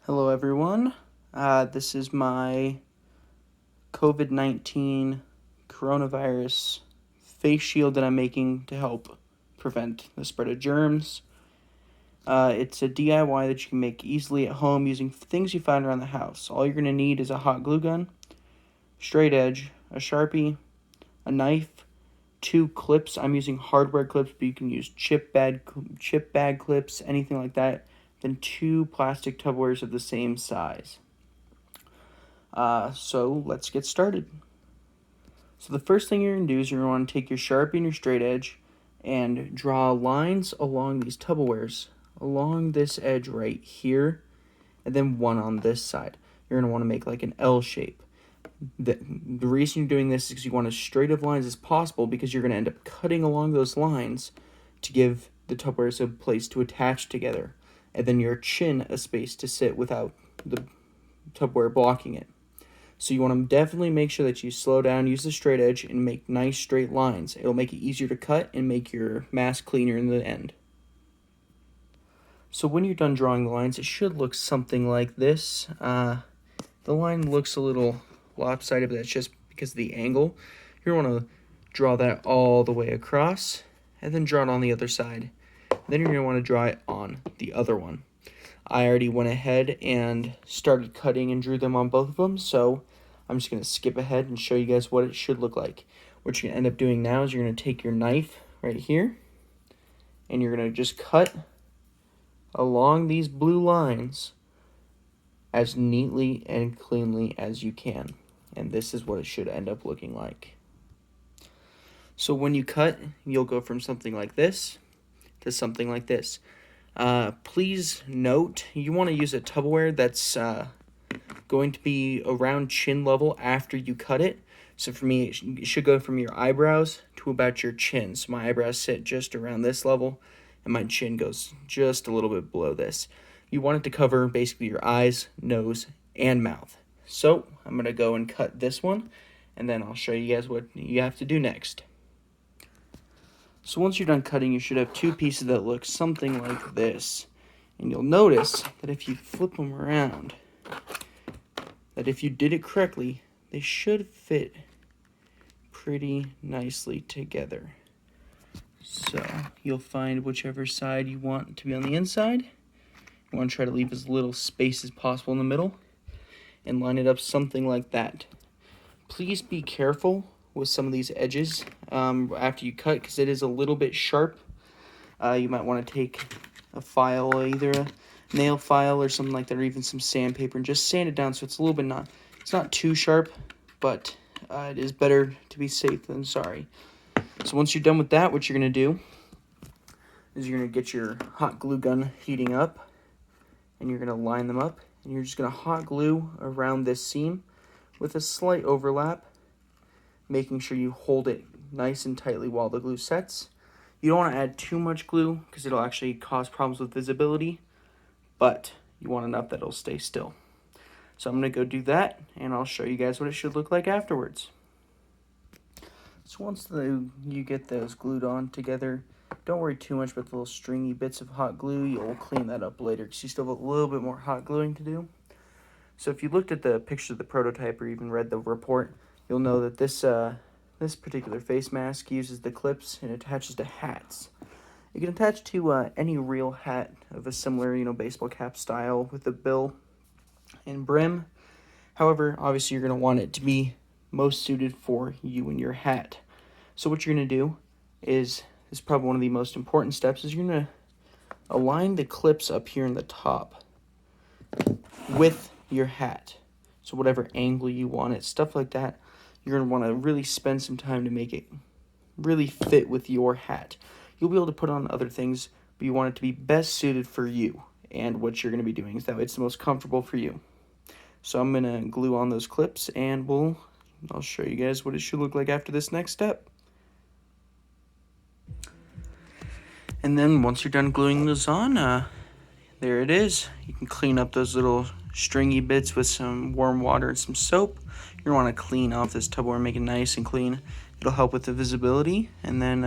Hello, everyone. This is my COVID-19 coronavirus face shield that I'm making to help prevent the spread of germs. It's a DIY that you can make easily at home using things you find around the house. All you're going to need is a hot glue gun, straight edge, a sharpie, a knife, 2 clips. I'm using hardware clips, but you can use chip bag clips, anything like that. Then 2 plastic Tupperwares of the same size. So let's get started. So the first thing you're going to do is you're going to want to take your Sharpie and your straight edge and draw lines along these Tupperwares, along this edge right here, and then one on this side. You're going to want to make like an L shape. The reason you're doing this is because you want as straight of lines as possible, because you're going to end up cutting along those lines to give the Tupperwares a place to attach together, and then your chin a space to sit without the Tupperware blocking it. So you want to definitely make sure that you slow down, use the straight edge, and make nice straight lines. It'll make it easier to cut and make your mask cleaner in the end. So when you're done drawing the lines, it should look something like this. The line looks a little lopsided, but that's just because of the angle. You want to draw that all the way across, and then draw it on the other side. Then you're going to want to draw it on the other one. I already went ahead and started cutting and drew them on both of them, so I'm just going to skip ahead and show you guys what it should look like. What you're going to end up doing now is you're going to take your knife right here, and you're going to just cut along these blue lines as neatly and cleanly as you can. And this is what it should end up looking like. So when you cut, you'll go from something like this to something like this. Please note, you want to use a Tupperware that's going to be around chin level after you cut it. So for me, it should go from your eyebrows to about your chin. So my eyebrows sit just around this level, and my chin goes just a little bit below this. You want it to cover basically your eyes, nose, and mouth. So I'm going to go and cut this one, and then I'll show you guys what you have to do next. So once you're done cutting, you should have 2 pieces that look something like this. And you'll notice that if you flip them around, that if you did it correctly, they should fit pretty nicely together. So you'll find whichever side you want to be on the inside. You want to try to leave as little space as possible in the middle and line it up something like that. Please be careful with some of these edges after you cut, because it is a little bit sharp. You might want to take a file, either a nail file or something like that, or even some sandpaper, and just sand it down so it's a little bit it's not too sharp, but it is better to be safe than sorry. So once you're done with that, what you're going to do is you're going to get your hot glue gun heating up, and you're going to line them up, and you're just going to hot glue around this seam with a slight overlap, making sure you hold it nice and tightly while the glue sets. You don't want to add too much glue because it'll actually cause problems with visibility, but you want enough that it'll stay still. So I'm going to go do that, and I'll show you guys what it should look like afterwards. So once you get those glued on together, don't worry too much about the little stringy bits of hot glue. You'll clean that up later because you still have a little bit more hot gluing to do. So if you looked at the picture of the prototype or even read the report, you'll know that this particular face mask uses the clips and attaches to hats. You can attach to any real hat of a similar, baseball cap style with a bill and brim. However, obviously you're going to want it to be most suited for you and your hat. So what you're going to do is probably one of the most important steps, is you're going to align the clips up here in the top with your hat. So whatever angle you want it, stuff like that, you're going to want to really spend some time to make it really fit with your hat. You'll be able to put on other things, but you want it to be best suited for you and what you're going to be doing, so that it's the most comfortable for you. So I'm going to glue on those clips, and I'll show you guys what it should look like after this next step. And then once you're done gluing those on, there it is. You can clean up those little stringy bits with some warm water and some soap. You're going to want to clean off this Tupperware, make it nice and clean. It'll help with the visibility. And then,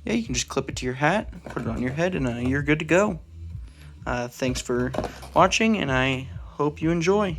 you can just clip it to your hat, put it on your head, and you're good to go. Thanks for watching, and I hope you enjoy.